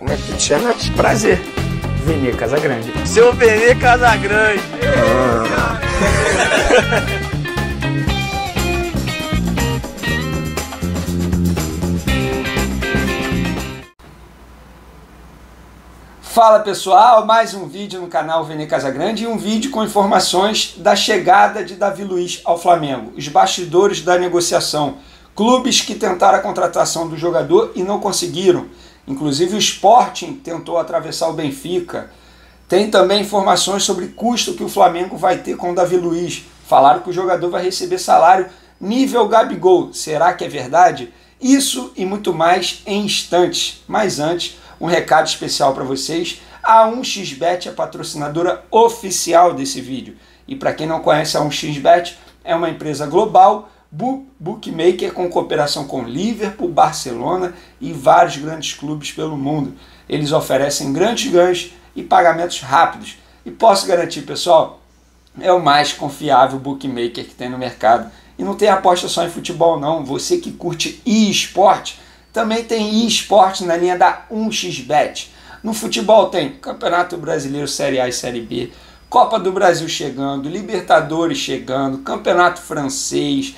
Como é que tu te chama? Prazer. Vene Casagrande. Seu Vene Casagrande. Fala pessoal, mais um vídeo no canal Vene Casagrande e um vídeo com informações da chegada de Davi Luiz ao Flamengo, os bastidores da negociação, clubes que tentaram a contratação do jogador e não conseguiram, inclusive o Sporting tentou atravessar o Benfica. Tem também informações sobre custo que o Flamengo vai ter com o Davi Luiz, falaram que o jogador vai receber salário nível Gabigol, será que é verdade? Isso e muito mais em instantes, mas antes um recado especial para vocês, a 1xBet é a patrocinadora oficial desse vídeo. E para quem não conhece, a 1xBet é uma empresa global, bookmaker com cooperação com Liverpool, Barcelona e vários grandes clubes pelo mundo. Eles oferecem grandes ganhos e pagamentos rápidos. E posso garantir, pessoal, é o mais confiável bookmaker que tem no mercado. E não tem aposta só em futebol não, você que curte eSport, também tem eSport na linha da 1xBet. No futebol tem Campeonato Brasileiro Série A e Série B, Copa do Brasil chegando, Libertadores chegando, Campeonato Francês,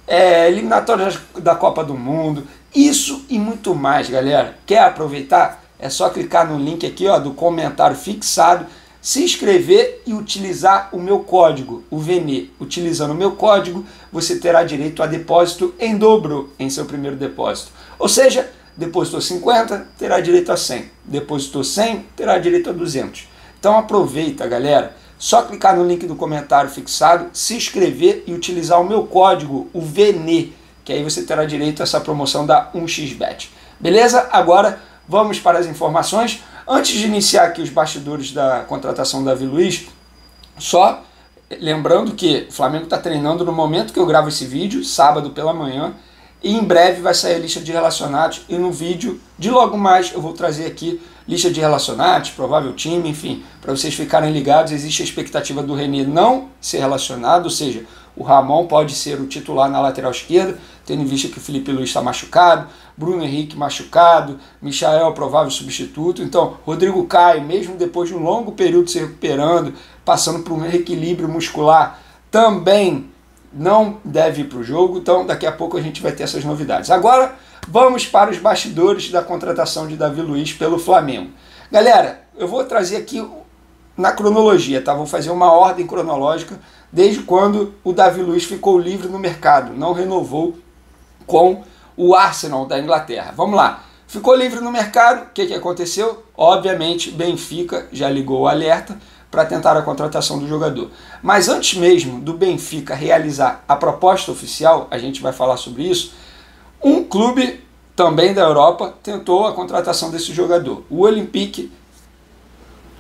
eliminatórias da Copa do Mundo, isso e muito mais, galera. Quer aproveitar? É só clicar no link aqui ó, do comentário fixado, se inscrever e utilizar o meu código, o VENE. Utilizando o meu código, você terá direito a depósito em dobro em seu primeiro depósito. Ou seja, depositou 50, terá direito a 100. Depositou 100, terá direito a 200. Então aproveita, galera. Só clicar no link do comentário fixado, se inscrever e utilizar o meu código, o VENE, que aí você terá direito a essa promoção da 1xBet. Beleza? Agora vamos para as informações. Antes de iniciar aqui os bastidores da contratação do Davi Luiz, só lembrando que o Flamengo está treinando no momento que eu gravo esse vídeo, sábado pela manhã, e em breve vai sair a lista de relacionados e no vídeo de logo mais eu vou trazer aqui lista de relacionados, provável time, enfim, para vocês ficarem ligados. Existe a expectativa do René não ser relacionado, ou seja, o Ramon pode ser o titular na lateral esquerda, tendo em vista que o Felipe Luiz está machucado, Bruno Henrique machucado, Michael provável substituto, então Rodrigo Caio, mesmo depois de um longo período se recuperando, passando por um reequilíbrio muscular, também não deve ir para o jogo, então daqui a pouco a gente vai ter essas novidades. Agora vamos para os bastidores da contratação de Davi Luiz pelo Flamengo. Galera, eu vou trazer aqui na cronologia, tá? Vou fazer uma ordem cronológica desde quando o Davi Luiz ficou livre no mercado, não renovou com o Arsenal da Inglaterra. Vamos lá, ficou livre no mercado, o que aconteceu? Obviamente, Benfica já ligou o alerta para tentar a contratação do jogador. Mas antes mesmo do Benfica realizar a proposta oficial, a gente vai falar sobre isso, um clube também da Europa tentou a contratação desse jogador, o Olympique,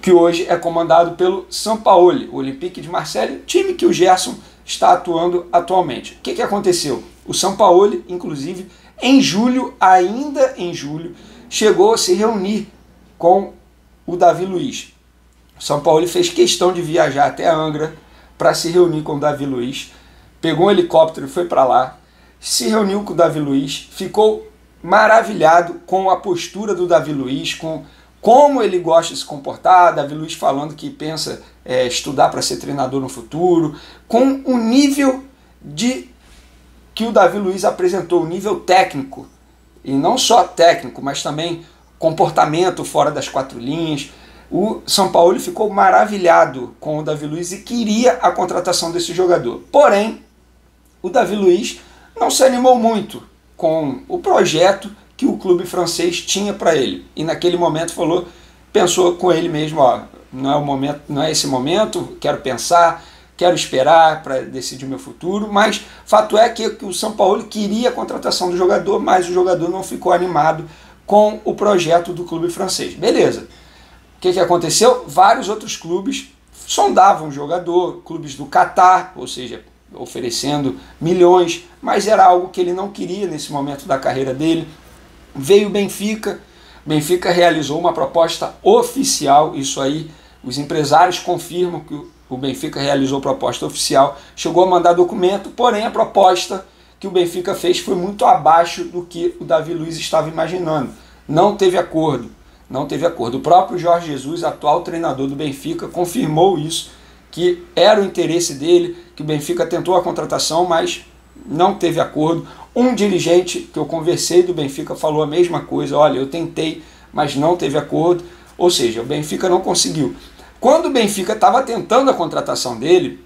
que hoje é comandado pelo Sampaoli, o Olympique de Marseille, time que o Gerson está atuando atualmente. O que aconteceu? O Sampaoli, inclusive, em julho, ainda em julho, chegou a se reunir com o Davi Luiz. O Sampaoli fez questão de viajar até Angra para se reunir com o Davi Luiz, pegou um helicóptero e foi para lá, se reuniu com o Davi Luiz, ficou maravilhado com a postura do Davi Luiz, com como ele gosta de se comportar, Davi Luiz falando que pensa estudar para ser treinador no futuro, com o nível que o Davi Luiz apresentou, o nível técnico, e não só técnico, mas também comportamento fora das quatro linhas. O Sampaoli ficou maravilhado com o Davi Luiz e queria a contratação desse jogador. Porém, o Davi Luiz não se animou muito com o projeto que o clube francês tinha para ele. E naquele momento pensou com ele mesmo, ó, não é o momento, não é esse momento, quero pensar, quero esperar para decidir o meu futuro, mas fato é que o Sampaoli queria a contratação do jogador, mas o jogador não ficou animado com o projeto do clube francês. Beleza. O que aconteceu? Vários outros clubes sondavam o jogador, clubes do Catar, ou seja, oferecendo milhões, mas era algo que ele não queria nesse momento da carreira dele. Veio o Benfica realizou uma proposta oficial, isso aí os empresários confirmam que o Benfica realizou proposta oficial, chegou a mandar documento, porém a proposta que o Benfica fez foi muito abaixo do que o Davi Luiz estava imaginando. Não teve acordo. não teve acordo. O próprio Jorge Jesus, atual treinador do Benfica, confirmou isso, que era o interesse dele, que o Benfica tentou a contratação, mas não teve acordo. Um dirigente que eu conversei do Benfica falou a mesma coisa, olha, eu tentei, mas não teve acordo, ou seja, o Benfica não conseguiu. Quando o Benfica estava tentando a contratação dele,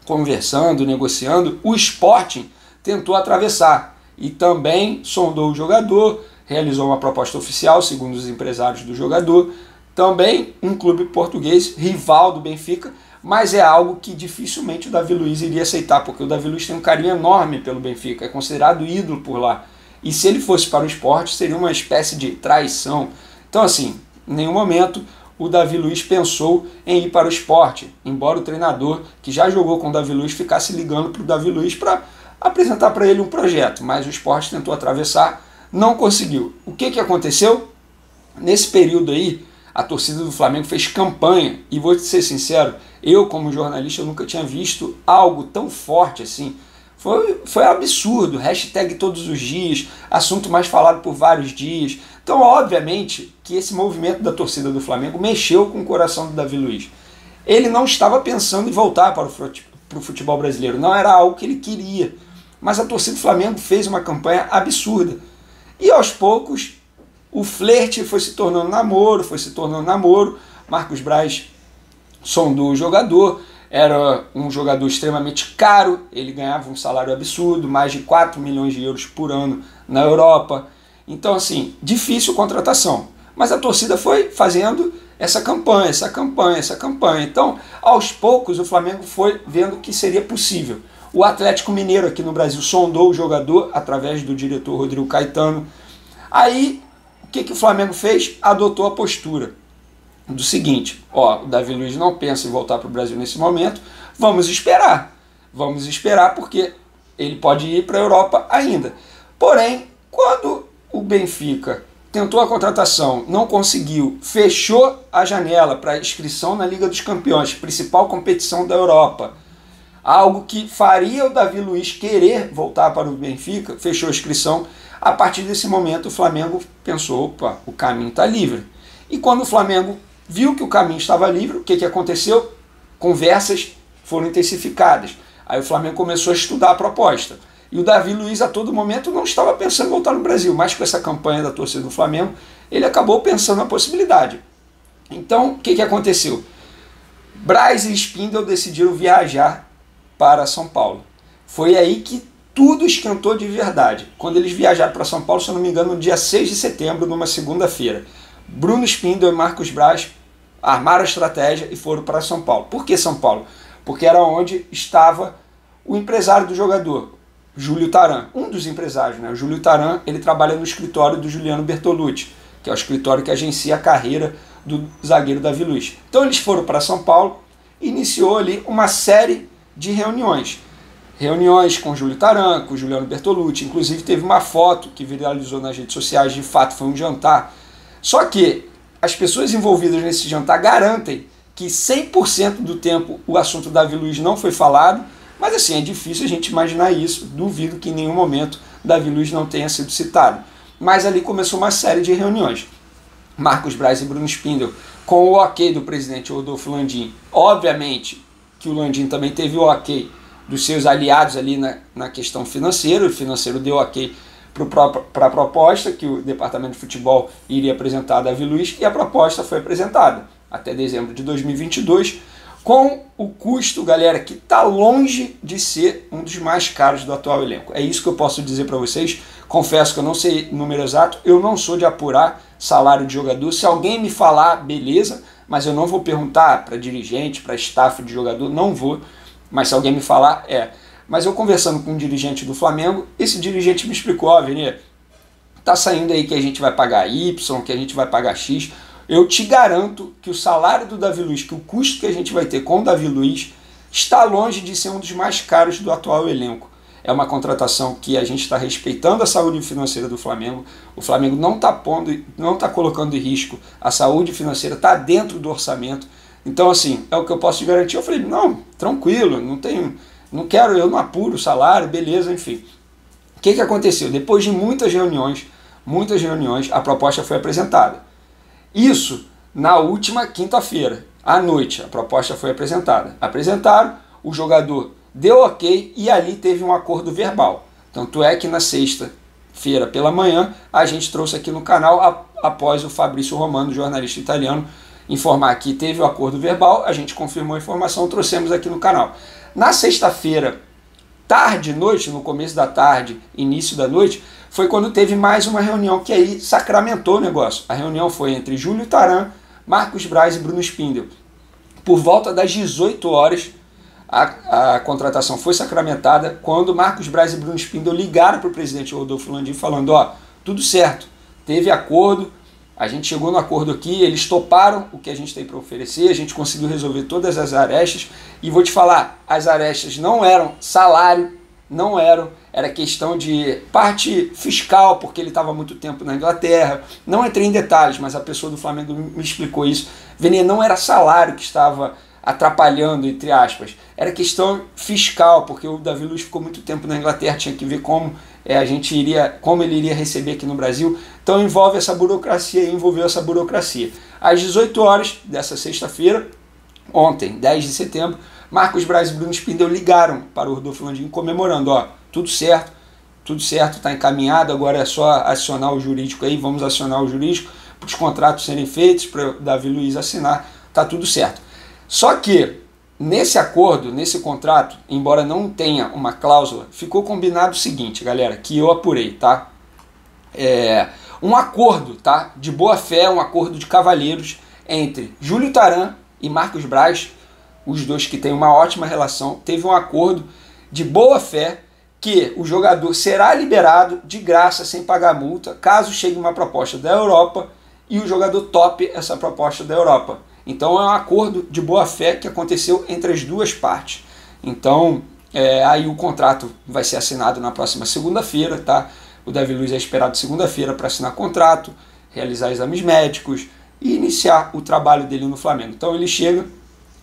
conversando, negociando, o Sporting tentou atravessar e também sondou o jogador, realizou uma proposta oficial, segundo os empresários do jogador, também um clube português, rival do Benfica, mas é algo que dificilmente o Davi Luiz iria aceitar, porque o Davi Luiz tem um carinho enorme pelo Benfica, é considerado ídolo por lá. E se ele fosse para o Sport, seria uma espécie de traição. Então, assim, em nenhum momento o Davi Luiz pensou em ir para o Sport, embora o treinador, que já jogou com o Davi Luiz, ficasse ligando para o Davi Luiz para apresentar para ele um projeto, mas o Sport tentou atravessar, não conseguiu. O que aconteceu? Nesse período aí, a torcida do Flamengo fez campanha, e vou te ser sincero, eu como jornalista eu nunca tinha visto algo tão forte assim. Foi absurdo, hashtag todos os dias, assunto mais falado por vários dias. Então, obviamente, que esse movimento da torcida do Flamengo mexeu com o coração do Davi Luiz. Ele não estava pensando em voltar para o futebol brasileiro, não era algo que ele queria. Mas a torcida do Flamengo fez uma campanha absurda. E aos poucos, o flerte foi se tornando namoro, Marcos Braz sondou o jogador, era um jogador extremamente caro, ele ganhava um salário absurdo, mais de 4 milhões de euros por ano na Europa. Então, assim, difícil contratação. Mas a torcida foi fazendo essa campanha. Então, aos poucos, o Flamengo foi vendo que seria possível. O Atlético Mineiro aqui no Brasil sondou o jogador através do diretor Rodrigo Caetano. Aí, o que o Flamengo fez? Adotou a postura do seguinte, ó, o Davi Luiz não pensa em voltar para o Brasil nesse momento, vamos esperar porque ele pode ir para a Europa ainda. Porém, quando o Benfica tentou a contratação, não conseguiu, fechou a janela para inscrição na Liga dos Campeões, principal competição da Europa, algo que faria o Davi Luiz querer voltar para o Benfica, fechou a inscrição. A partir desse momento o Flamengo pensou, opa, o caminho está livre. E quando o Flamengo viu que o caminho estava livre, o que aconteceu? Conversas foram intensificadas. Aí o Flamengo começou a estudar a proposta. E o Davi Luiz a todo momento não estava pensando em voltar no Brasil, mas com essa campanha da torcida do Flamengo, ele acabou pensando na possibilidade. Então, o que aconteceu? Braz e Spindel decidiram viajar para São Paulo. Foi aí que tudo esquentou de verdade. Quando eles viajaram para São Paulo, se eu não me engano, no dia 6 de setembro, numa segunda-feira. Bruno Spindel e Marcos Braz armaram a estratégia e foram para São Paulo. Por que São Paulo? Porque era onde estava o empresário do jogador, Júlio Taran, um dos empresários, né? O Júlio Taran, ele trabalha no escritório do Juliano Bertolucci, que é o escritório que agencia a carreira do zagueiro Davi Luiz. Então eles foram para São Paulo e iniciou ali uma série de reuniões. Reuniões com o Júlio Taran, com o Juliano Bertolucci, inclusive teve uma foto que viralizou nas redes sociais, de fato foi um jantar. Só que as pessoas envolvidas nesse jantar garantem que 100% do tempo o assunto Davi Luiz não foi falado, mas assim, é difícil a gente imaginar isso, duvido que em nenhum momento Davi Luiz não tenha sido citado. Mas ali começou uma série de reuniões. Marcos Braz e Bruno Spindel, com o ok do presidente Rodolfo Landim. Obviamente que o Landim também teve o ok dos seus aliados ali na questão financeira, o financeiro deu ok para a proposta que o departamento de futebol iria apresentar a Davi Luiz, e a proposta foi apresentada até dezembro de 2022, com o custo, galera, que está longe de ser um dos mais caros do atual elenco. É isso que eu posso dizer para vocês. Confesso que eu não sei o número exato, eu não sou de apurar salário de jogador. Se alguém me falar, beleza, mas eu não vou perguntar para dirigente, para staff de jogador, não vou. Mas se alguém me falar, é. Mas eu conversando com um dirigente do Flamengo, esse dirigente me explicou, ó, Vini, tá saindo aí que a gente vai pagar Y, que a gente vai pagar X. Eu te garanto que o salário do Davi Luiz, que o custo que a gente vai ter com o Davi Luiz, está longe de ser um dos mais caros do atual elenco. É uma contratação que a gente está respeitando a saúde financeira do Flamengo. O Flamengo não está colocando em risco a saúde financeira, está dentro do orçamento. Então, assim, é o que eu posso te garantir. Eu falei, não, tranquilo, não quero, eu não apuro o salário, beleza, enfim. O que aconteceu? Depois de muitas reuniões, a proposta foi apresentada. Isso na última quinta-feira, à noite, a proposta foi apresentada. Apresentaram, o jogador deu ok e ali teve um acordo verbal. Tanto é que na sexta-feira pela manhã, a gente trouxe aqui no canal, após o Fabrício Romano, jornalista italiano, informar que teve o acordo verbal, a gente confirmou a informação, trouxemos aqui no canal. Na sexta-feira, tarde, noite, no começo da tarde, início da noite, foi quando teve mais uma reunião que aí sacramentou o negócio. A reunião foi entre Júlio Taran, Marcos Braz e Bruno Spindel. Por volta das 18 horas, a contratação foi sacramentada quando Marcos Braz e Bruno Spindel ligaram para o presidente Rodolfo Landim falando, ó, tudo certo, teve acordo, a gente chegou no acordo aqui, eles toparam o que a gente tem para oferecer, a gente conseguiu resolver todas as arestas, e vou te falar, as arestas não eram salário, não eram, era questão de parte fiscal, porque ele estava há muito tempo na Inglaterra, não entrei em detalhes, mas a pessoa do Flamengo me explicou isso, Vene, não era salário que estava atrapalhando, entre aspas, era questão fiscal, porque o Davi Luiz ficou muito tempo na Inglaterra, tinha que ver como como ele iria receber aqui no Brasil, então envolveu essa burocracia. Às 18 horas dessa sexta-feira, ontem, 10 de setembro, Marcos Braz e Bruno Spindel ligaram para o Rodolfo Landim comemorando, ó, tudo certo, está encaminhado, agora é só acionar o jurídico aí, vamos acionar o jurídico para os contratos serem feitos, para o Davi Luiz assinar, tá tudo certo. Só que nesse acordo, nesse contrato, embora não tenha uma cláusula, ficou combinado o seguinte, galera, que eu apurei, tá? Um acordo, tá? De boa fé, um acordo de cavalheiros entre Júlio Taran e Marcos Braz, os dois que têm uma ótima relação, teve um acordo de boa fé que o jogador será liberado de graça, sem pagar multa, caso chegue uma proposta da Europa e o jogador tope essa proposta da Europa. Então é um acordo de boa fé que aconteceu entre as duas partes. Então aí o contrato vai ser assinado na próxima segunda-feira, tá? O Davi Luiz é esperado segunda-feira para assinar contrato, realizar exames médicos e iniciar o trabalho dele no Flamengo. Então ele chega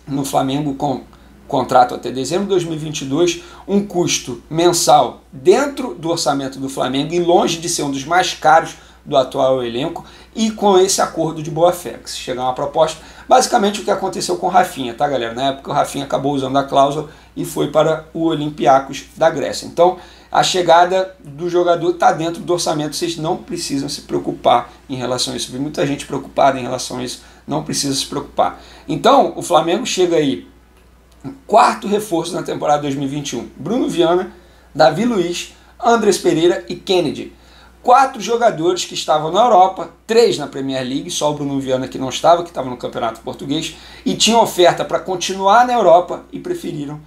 no Flamengo com contrato até dezembro de 2022, um custo mensal dentro do orçamento do Flamengo e longe de ser um dos mais caros do atual elenco, e com esse acordo de boa fé, que se chegar uma proposta, basicamente o que aconteceu com o Rafinha, tá galera? Na época o Rafinha acabou usando a cláusula e foi para o Olympiacos da Grécia. Então a chegada do jogador está dentro do orçamento, vocês não precisam se preocupar em relação a isso. Vi muita gente preocupada em relação a isso, não precisa se preocupar. Então o Flamengo chega aí, quarto reforço na temporada 2021, Bruno Viana, Davi Luiz, Andrés Pereira e Kennedy. 4 jogadores que estavam na Europa, 3 na Premier League, só o Bruno Viana que não estava, que estava no Campeonato Português, e tinham oferta para continuar na Europa e preferiram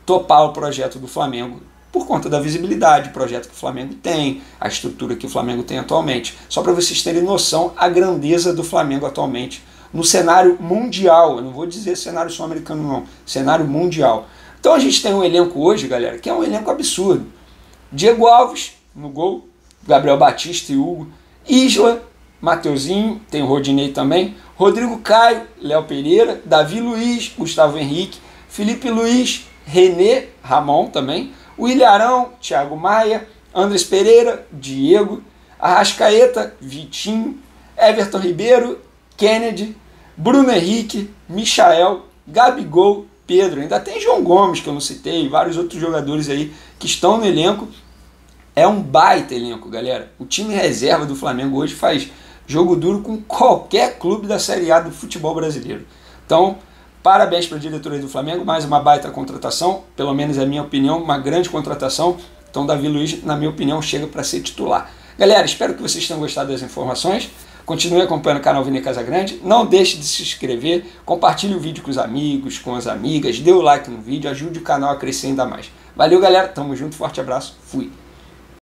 topar o projeto do Flamengo por conta da visibilidade, o projeto que o Flamengo tem, a estrutura que o Flamengo tem atualmente. Só para vocês terem noção, a grandeza do Flamengo atualmente no cenário mundial, eu não vou dizer cenário sul-americano não, cenário mundial. Então a gente tem um elenco hoje, galera, que é um elenco absurdo. Diego Alves no gol, Gabriel Batista e Hugo, Isla, Mateuzinho, tem o Rodinei também, Rodrigo Caio, Léo Pereira, Davi Luiz, Gustavo Henrique, Felipe Luiz, René, Ramon também, o Ilharão, Thiago Maia, Andrés Pereira, Diego, Arrascaeta, Vitinho, Everton Ribeiro, Kennedy, Bruno Henrique, Michael, Gabigol, Pedro, ainda tem João Gomes que eu não citei, vários outros jogadores aí que estão no elenco. É um baita elenco, galera. O time reserva do Flamengo hoje faz jogo duro com qualquer clube da Série A do futebol brasileiro. Então, parabéns para a diretoria do Flamengo, mais uma baita contratação, pelo menos é a minha opinião, uma grande contratação. Então, Davi Luiz, na minha opinião, chega para ser titular. Galera, espero que vocês tenham gostado das informações. Continue acompanhando o canal Vene Casagrande. Não deixe de se inscrever, compartilhe o vídeo com os amigos, com as amigas, dê o like no vídeo, ajude o canal a crescer ainda mais. Valeu, galera. Tamo junto, forte abraço, fui.